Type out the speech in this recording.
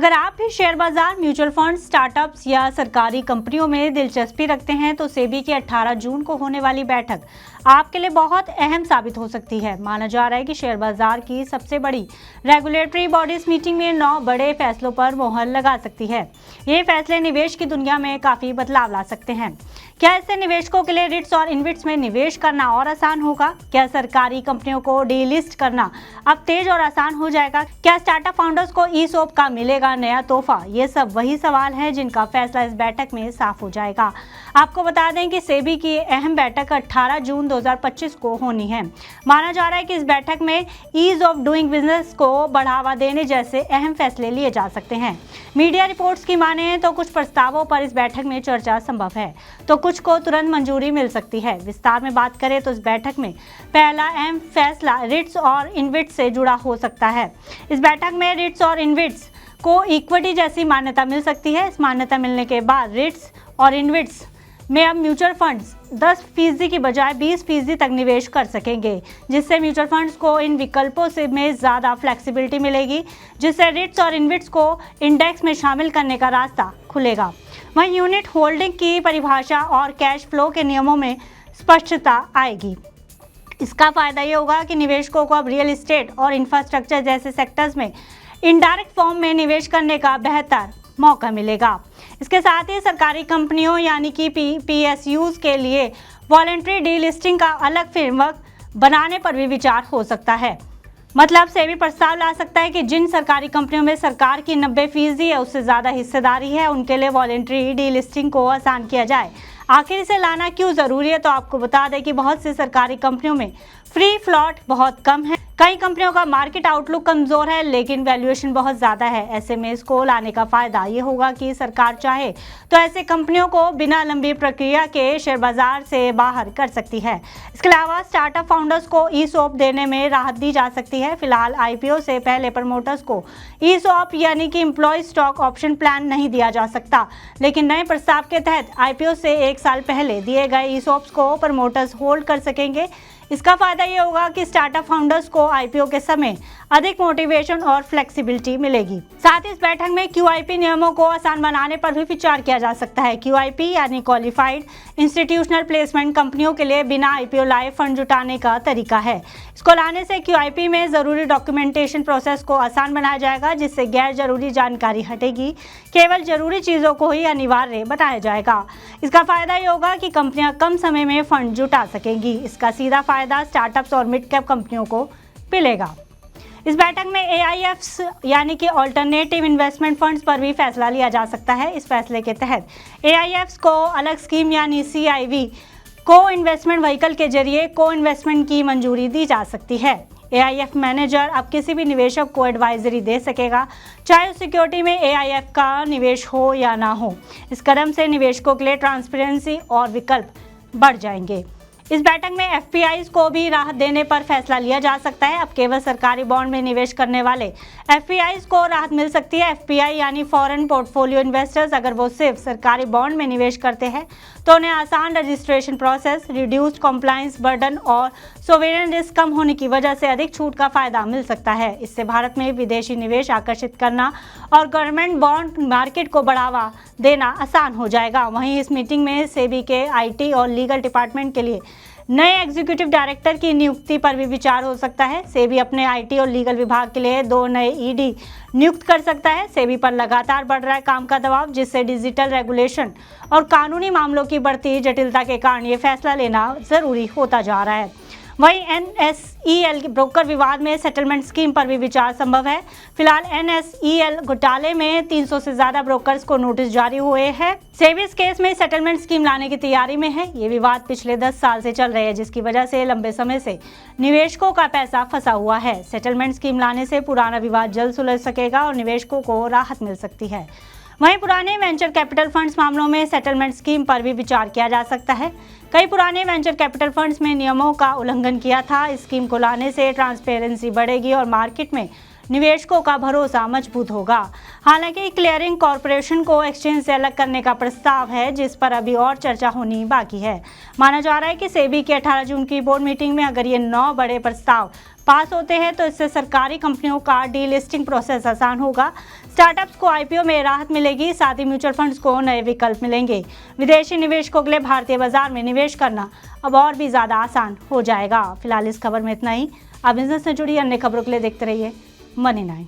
अगर आप भी शेयर बाजार, म्यूचुअल फंड, स्टार्टअप्स या सरकारी कंपनियों में दिलचस्पी रखते हैं तो सेबी की 18 जून को होने वाली बैठक आपके लिए बहुत अहम साबित हो सकती है। माना जा रहा है कि शेयर बाजार की सबसे बड़ी रेगुलेटरी बॉडी इस मीटिंग में 9 बड़े फैसलों पर मोहर लगा सकती है। ये फैसले निवेश की दुनिया में काफी बदलाव ला सकते हैं। क्या इससे निवेशकों के लिए रिट्स और इनविट्स में निवेश करना और आसान होगा? क्या सरकारी कंपनियों को डीलिस्ट करना अब तेज और आसान हो जाएगा? क्या स्टार्टअप फाउंडर्स को ईसॉप का मिलेगा नया तोहफा? ये सब वही सवाल हैं जिनका फैसला इस बैठक में साफ हो जाएगा। आपको बता दें कि सेबी की अहम बैठक 18 जून 2025 को होनी है। माना जा रहा है कि इस बैठक में ईज ऑफ डूइंग बिजनेस को बढ़ावा देने जैसे अहम फैसले लिए जा सकते हैं। मीडिया रिपोर्ट्स की माने तो कुछ प्रस्तावों पर इस बैठक में चर्चा संभव है, तो कुछ को तुरंत मंजूरी मिल सकती है। विस्तार में बात करें तो इस बैठक में पहला अहम फैसला रिट्स और इनविट्स से जुड़ा हो सकता है। इस बैठक में रिट्स और इनविट्स को इक्विटी जैसी मान्यता मिल सकती है। इस मान्यता मिलने के बाद रिट्स और इनविट्स में अब म्यूचुअल फंड्स 10% की बजाय 20% तक निवेश कर सकेंगे, जिससे म्यूचुअल फंड्स को इन विकल्पों से में ज़्यादा फ्लेक्सिबिलिटी मिलेगी, जिससे रिट्स और इनविट्स को इंडेक्स में शामिल करने का रास्ता खुलेगा। वहीं यूनिट होल्डिंग की परिभाषा और कैश फ्लो के नियमों में स्पष्टता आएगी। इसका फायदा ये होगा कि निवेशकों को अब रियल एस्टेट और इंफ्रास्ट्रक्चर जैसे सेक्टर्स में इनडायरेक्ट फॉर्म में निवेश करने का बेहतर मौका मिलेगा। इसके साथ ही सरकारी कंपनियों यानी कि PSUs के लिए वॉलंटरी डीलिस्टिंग का अलग फ्रेमवर्क बनाने पर भी विचार हो सकता है। मतलब सेबी प्रस्ताव ला सकता है कि जिन सरकारी कंपनियों में सरकार की 90% या उससे ज़्यादा हिस्सेदारी है, उनके लिए वॉलंटरी डीलिस्टिंग को आसान किया जाए। आखिर इसे लाना क्यों ज़रूरी है, तो आपको बता दें कि बहुत सी सरकारी कंपनियों में फ्री फ्लोट बहुत कम है। कई कंपनियों का मार्केट आउटलुक कमज़ोर है, लेकिन वैल्यूएशन बहुत ज़्यादा है। ऐसे में इसको लाने का फ़ायदा ये होगा कि सरकार चाहे तो ऐसे कंपनियों को बिना लंबी प्रक्रिया के शेयर बाजार से बाहर कर सकती है। इसके अलावा स्टार्टअप फाउंडर्स को ईसॉप देने में राहत दी जा सकती है। फिलहाल IPO से पहले प्रमोटर्स को ईसॉप यानी कि एम्प्लॉय स्टॉक ऑप्शन प्लान नहीं दिया जा सकता, लेकिन नए प्रस्ताव के तहत IPO से 1 साल पहले दिए गए ईसॉप्स को प्रमोटर्स होल्ड कर सकेंगे। इसका फायदा ये होगा कि स्टार्टअप फाउंडर्स को IPO के समय अधिक मोटिवेशन और फ्लेक्सिबिलिटी मिलेगी। साथ ही इस बैठक में QIP नियमों को आसान बनाने पर भी विचार किया जा सकता है। QIP यानी क्वालिफाइड इंस्टीट्यूशनल प्लेसमेंट कंपनियों के लिए बिना IPO लाए फंड जुटाने का तरीका है। इसको लाने से QIP में ज़रूरी डॉक्यूमेंटेशन प्रोसेस को आसान बनाया जाएगा, जिससे गैर जरूरी जानकारी हटेगी। केवल जरूरी चीज़ों को ही अनिवार्य बनाया जाएगा। इसका फायदा ये होगा कि कंपनियां कम समय में फंड जुटा सकेंगी। इसका सीधा फायदा स्टार्टअप्स और मिड कैप कंपनियों को मिलेगा। इस बैठक में AIFs यानी कि ऑल्टरनेटिव इन्वेस्टमेंट फंड्स पर भी फैसला लिया जा सकता है। इस फैसले के तहत AIFs को अलग स्कीम यानी CIV को इन्वेस्टमेंट व्हीकल के जरिए को इन्वेस्टमेंट की मंजूरी दी जा सकती है। AIF मैनेजर अब किसी भी निवेशक को एडवाइजरी दे सकेगा, चाहे उस सिक्योरिटी में AIF का निवेश हो या ना हो। इस कदम से निवेशकों के लिए ट्रांसपेरेंसी और विकल्प बढ़ जाएंगे। इस बैठक में FPIs को भी राहत देने पर फैसला लिया जा सकता है। अब केवल सरकारी बॉन्ड में निवेश करने वाले FPIs को राहत मिल सकती है। FPI यानी फॉरेन पोर्टफोलियो इन्वेस्टर्स, अगर वो सिर्फ सरकारी बॉन्ड में निवेश करते हैं तो उन्हें आसान registration process, reduced compliance burden और सोवरेन रिस्क कम होने की वजह से अधिक छूट का फायदा मिल सकता है। इससे भारत में विदेशी निवेश आकर्षित करना और गवर्नमेंट बॉन्ड मार्केट को बढ़ावा देना आसान हो जाएगा। वहीं इस मीटिंग में सेबी के IT और लीगल डिपार्टमेंट के लिए नए एग्जीक्यूटिव डायरेक्टर की नियुक्ति पर भी विचार हो सकता है। सेबी अपने IT और लीगल विभाग के लिए 2 नए ED नियुक्त कर सकता है। सेबी पर लगातार बढ़ रहा है काम का दबाव, जिससे डिजिटल रेगुलेशन और कानूनी मामलों की बढ़ती जटिलता के कारण ये फैसला लेना जरूरी होता जा रहा है। वहीं NSEL ब्रोकर विवाद में सेटलमेंट स्कीम पर भी विचार संभव है। फिलहाल NSEL घोटाले में 300 से ज्यादा ब्रोकर्स को नोटिस जारी हुए हैं। सेबी इस केस में सेटलमेंट स्कीम लाने की तैयारी में है। ये विवाद पिछले 10 साल से चल रहे हैं, जिसकी वजह से लंबे समय से निवेशकों का पैसा फंसा हुआ है। सेटलमेंट स्कीम लाने से पुराना विवाद जल्द सुलझ सकेगा और निवेशकों को राहत मिल सकती है। वहीं पुराने वेंचर कैपिटल फंड्स मामलों में सेटलमेंट स्कीम पर भी विचार किया जा सकता है। कई पुराने वेंचर कैपिटल फंड्स में नियमों का उल्लंघन किया था। इस स्कीम को लाने से ट्रांसपेरेंसी बढ़ेगी और मार्केट में निवेशकों का भरोसा मजबूत होगा। हालांकि क्लियरिंग कॉरपोरेशन को एक्सचेंज से अलग करने का प्रस्ताव है, जिस पर अभी और चर्चा होनी बाकी है। माना जा रहा है कि सेबी की 18 जून की बोर्ड मीटिंग में अगर ये 9 बड़े प्रस्ताव पास होते हैं तो इससे सरकारी कंपनियों का डीलिस्टिंग प्रोसेस आसान होगा। स्टार्टअप्स को आईपीओ में राहत मिलेगी, साथ ही म्यूचुअल फंड्स को नए विकल्प मिलेंगे। विदेशी निवेशकों के लिए भारतीय बाजार में निवेश करना अब और भी ज़्यादा आसान हो जाएगा। फिलहाल इस खबर में इतना ही। अब बिजनेस से जुड़ी अन्य खबरों के लिए देखते रहिए मनी 9।